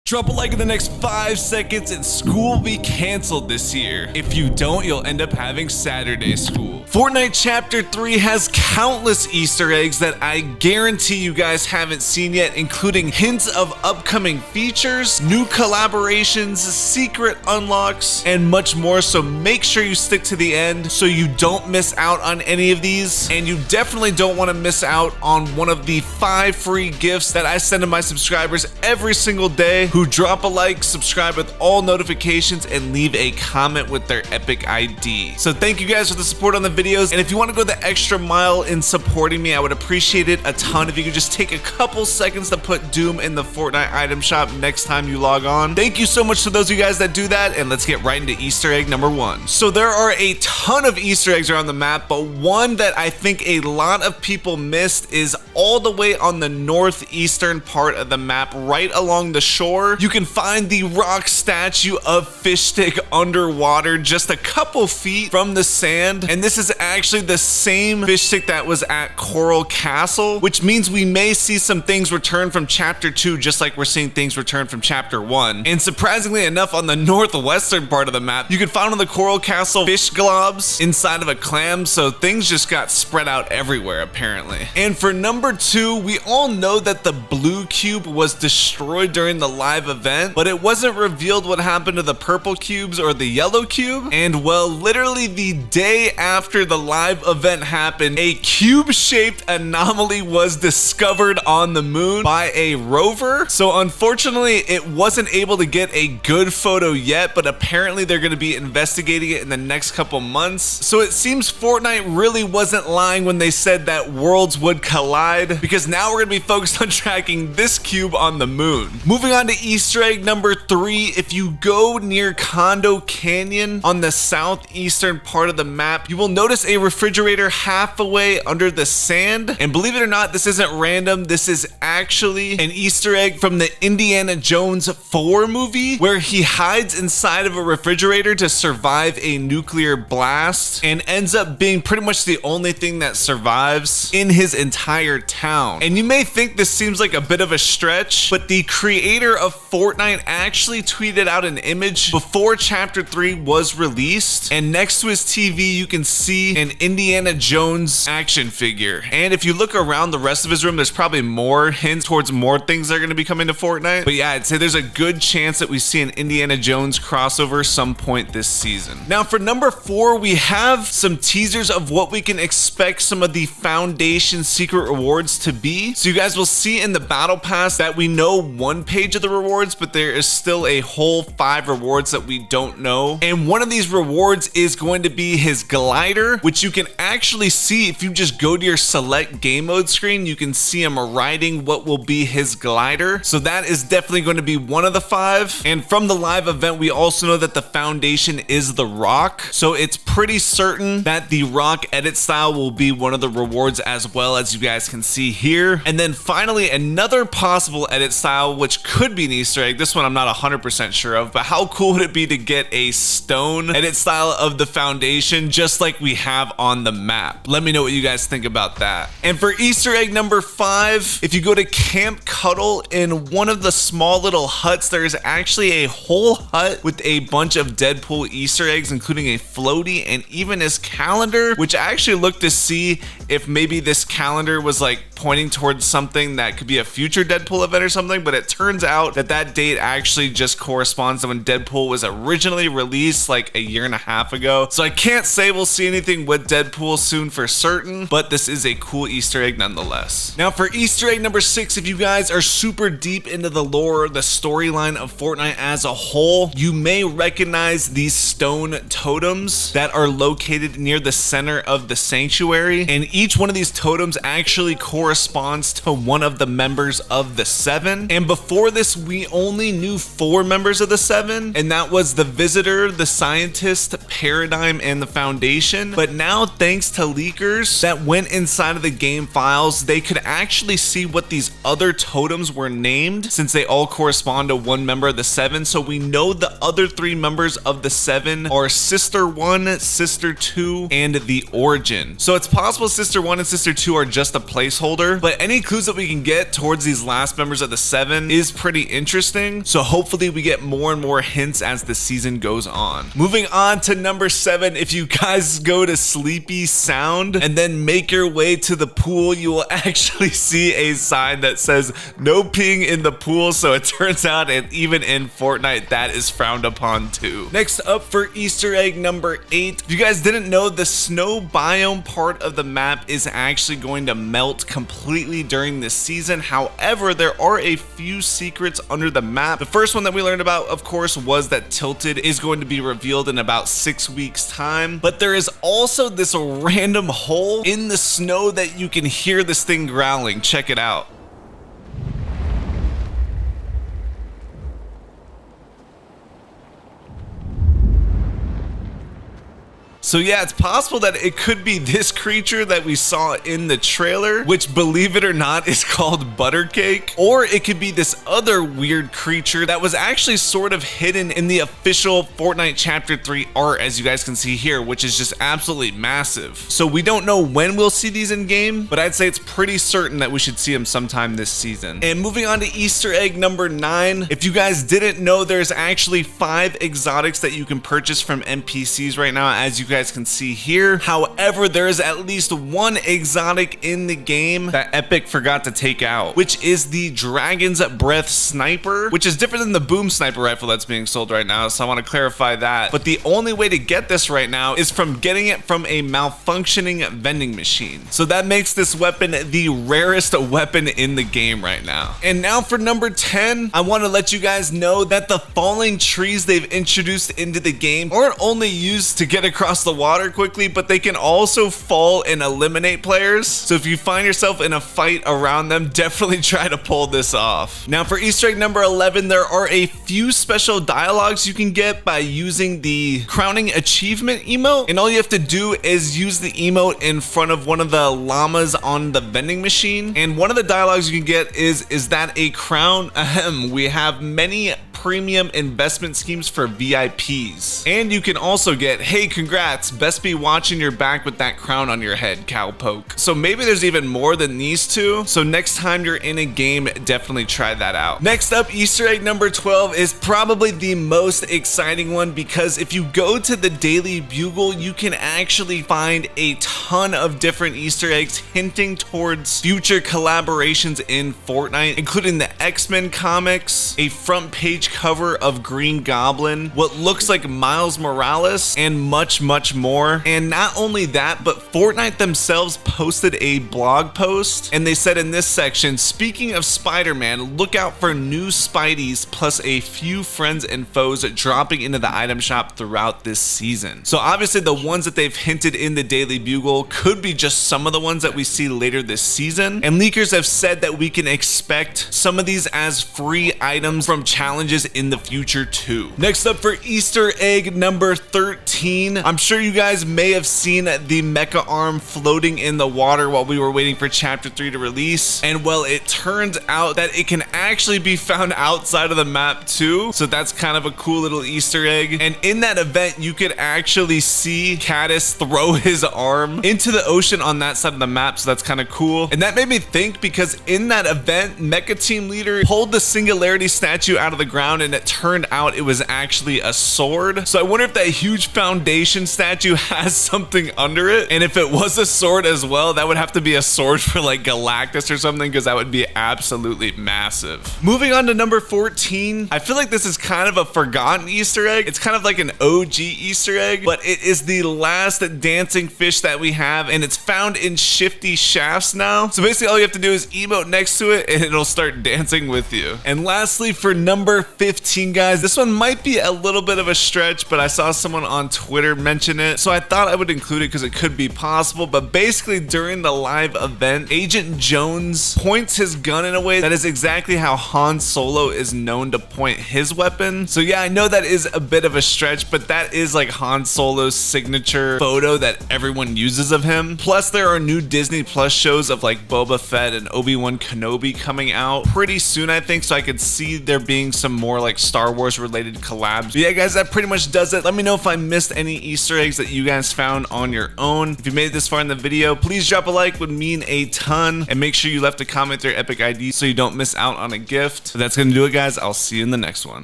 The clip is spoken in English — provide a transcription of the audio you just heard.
Drop a like in the next 5 seconds and school will be canceled this year. If you don't, you'll end up having Saturday school. Fortnite Chapter 3 has countless Easter eggs that I guarantee you guys haven't seen yet, including hints of upcoming features, new collaborations, secret unlocks, and much more. So make sure you stick to the end so you don't miss out on any of these. And you definitely don't want to miss out on one of the 5 free gifts that I send to my subscribers every single day, who drop a like, subscribe with all notifications, and leave a comment with their epic ID. So thank you guys for the support on the videos, and if you want to go the extra mile in supporting me, I would appreciate it a ton if you could just take a couple seconds to put Doom in the Fortnite item shop next time you log on. Thank you so much to those of you guys that do that, and let's get right into Easter egg number 1. So there are a ton of Easter eggs around the map, but one that I think a lot of people missed is all the way on the northeastern part of the map, right along the shore. You can find the rock statue of Fishstick underwater just a couple feet from the sand, and this is actually the same Fishstick that was at Coral Castle, which means we may see some things return from Chapter 2 just like we're seeing things return from Chapter 1. And surprisingly enough, on the northwestern part of the map, you can find on the Coral Castle fish globs inside of a clam, so things just got spread out everywhere apparently. And for number 2, we all know that the blue cube was destroyed during the live event, but it wasn't revealed what happened to the purple cubes or the yellow cube. And well, literally the day after the live event happened, a cube-shaped anomaly was discovered on the moon by a rover. So unfortunately, it wasn't able to get a good photo yet, but apparently they're going to be investigating it in the next couple months. So it seems Fortnite really wasn't lying when they said that worlds would collide, because now we're going to be focused on tracking this cube on the moon. Moving on to Easter egg number 3, if you go near Condo Canyon on the southeastern part of the map, you will notice a refrigerator half away under the sand. And believe it or not, this isn't random. This is actually an Easter egg from the Indiana Jones 4 movie, where he hides inside of a refrigerator to survive a nuclear blast and ends up being pretty much the only thing that survives in his entire town. And you may think this seems like a bit of a stretch, but the creator of Fortnite actually tweeted out an image before Chapter 3 was released, and next to his TV you can see an Indiana Jones action figure. And if you look around the rest of his room, there's probably more hints towards more things that are going to be coming to Fortnite. But yeah, I'd say there's a good chance that we see an Indiana Jones crossover some point this season. Now for number 4, we have some teasers of what we can expect some of the Foundation secret rewards to be. So you guys will see in the battle pass that we know one page of the rewards, but there is still a whole 5 rewards that we don't know. And one of these rewards is going to be his glider, which you can actually see if you just go to your select game mode screen. You can see him riding what will be his glider. So that is definitely going to be one of the 5. And from the live event, we also know that the Foundation is the rock, so it's pretty certain that the rock edit style will be one of the rewards as well, as you guys can see here. And then finally, another possible edit style, which could be an Easter egg. This one I'm not 100% sure of, but how cool would it be to get a stone edit style of the Foundation just like we have on the map? Let me know what you guys think about that. And for Easter egg number 5, if you go to Camp Cuddle, in one of the small little huts, there is actually a whole hut with a bunch of Deadpool Easter eggs, including a floaty and even his calendar, which I actually looked to see if maybe this calendar was like pointing towards something that could be a future Deadpool event or something, but it turns out that that date actually just corresponds to when Deadpool was originally released like a year and a half ago. So I can't say we'll see anything with Deadpool soon for certain, but this is a cool Easter egg nonetheless. Now for Easter egg number 6, if you guys are super deep into the lore, the storyline of Fortnite as a whole, you may recognize these stone totems that are located near the center of the sanctuary, and each one of these totems actually corresponds to one of the members of the 7. And before this, we only knew 4 members of the 7, and that was the Visitor, the Scientist, Paradigm, and the Foundation. But now, thanks to leakers that went inside of the game files, they could actually see what these other totems were named, since they all correspond to one member of the 7. So we know the other 3 members of the 7 are Sister 1, Sister 2, and the Origin. So it's possible Sister 1 and Sister 2 are just a placeholder, but any clues that we can get towards these last members of the 7 is pretty interesting. So hopefully we get more and more hints as the season goes on. Moving on to number 7, if you guys go to Sleepy Sound and then make your way to the pool, you will actually see a sign that says no peeing in the pool. So it turns out, and even in Fortnite, that is frowned upon too. Next up for Easter egg number 8, if you guys didn't know, the snow biome part of the map is actually going to melt completely during this season. However, there are a few secrets under the map. The first one that we learned about, of course, was that Tilted is going to be revealed in about 6 weeks time, but there is also this random hole in the snow that you can hear this thing growling. Check it out. So yeah, it's possible that it could be this creature that we saw in the trailer, which, believe it or not, is called Buttercake. Or it could be this other weird creature that was actually sort of hidden in the official Fortnite Chapter 3 art, as you guys can see here, which is just absolutely massive. So we don't know when we'll see these in game, but I'd say it's pretty certain that we should see them sometime this season. And moving on to Easter egg number 9, if you guys didn't know, there's actually 5 exotics that you can purchase from NPCs right now, as you guys can see here. However, there is at least one exotic in the game that Epic forgot to take out, which is the Dragon's Breath Sniper, which is different than the Boom Sniper rifle that's being sold right now. So I want to clarify that. But the only way to get this right now is from getting it from a malfunctioning vending machine. So that makes this weapon the rarest weapon in the game right now. And now for number 10, I want to let you guys know that the falling trees they've introduced into the game aren't only used to get across the water quickly, but they can also fall and eliminate players. So if you find yourself in a fight around them, definitely try to pull this off. Now for Easter egg number 11, there are a few special dialogues you can get by using the crowning achievement emote, and all you have to do is use the emote in front of one of the llamas on the vending machine. And one of the dialogues you can get is that a crown? We have many premium investment schemes for VIPs. And you can also get, hey, congrats, best be watching your back with that crown on your head, cowpoke. So maybe there's even more than these two. So next time you're in a game, definitely try that out. Next up, Easter egg number 12 is probably the most exciting one, because if you go to the Daily Bugle, you can actually find a ton of different Easter eggs hinting towards future collaborations in Fortnite, including the X-Men comics, a front page cover of Green Goblin, what looks like Miles Morales, and much more. And not only that, but Fortnite themselves posted a blog post, and they said in this section, speaking of Spider-Man, look out for new Spideys plus a few friends and foes dropping into the item shop throughout this season. So obviously the ones that they've hinted in the Daily Bugle could be just some of the ones that we see later this season, and leakers have said that we can expect some of these as free items from challenges in the future too. Next up for Easter egg number 13, I'm sure you guys may have seen the mecha arm floating in the water while we were waiting for chapter 3 to release, and well, it turns out that it can actually be found outside of the map too. So that's kind of a cool little Easter egg. And in that event, you could actually see Caddis throw his arm into the ocean on that side of the map, so that's kind of cool. And that made me think, because in that event, Mecha Team Leader pulled the Singularity statue out of the ground, and it turned out it was actually a sword. So I wonder if that huge foundation statue has something under it, and if it was a sword as well, that would have to be a sword for like Galactus or something, because that would be absolutely massive. Moving on to number 14, I feel like this is kind of a forgotten Easter egg. It's kind of like an OG Easter egg, but it is the last dancing fish that we have, and it's found in Shifty Shafts now. So basically all you have to do is emote next to it and it'll start dancing with you. And lastly, for number 15, guys, this one might be a little bit of a stretch, but I saw someone on Twitter mention it, so I thought I would include it because it could be possible. But basically during the live event, Agent Jones points his gun in a way that is exactly how Han Solo is known to point his weapon. So yeah, I know that is a bit of a stretch, but that is like Han Solo's signature photo that everyone uses of him. Plus there are new Disney Plus shows of like Boba Fett and Obi-Wan Kenobi coming out pretty soon, I think, so I could see there being some more like Star Wars related collabs. But yeah, guys, that pretty much does it. Let me know if I missed any Easter eggs that you guys found on your own. If you made it this far in the video, please drop a like, would mean a ton, and make sure you left a comment or epic ID so you don't miss out on a gift. But that's gonna do it, guys. I'll see you in the next one.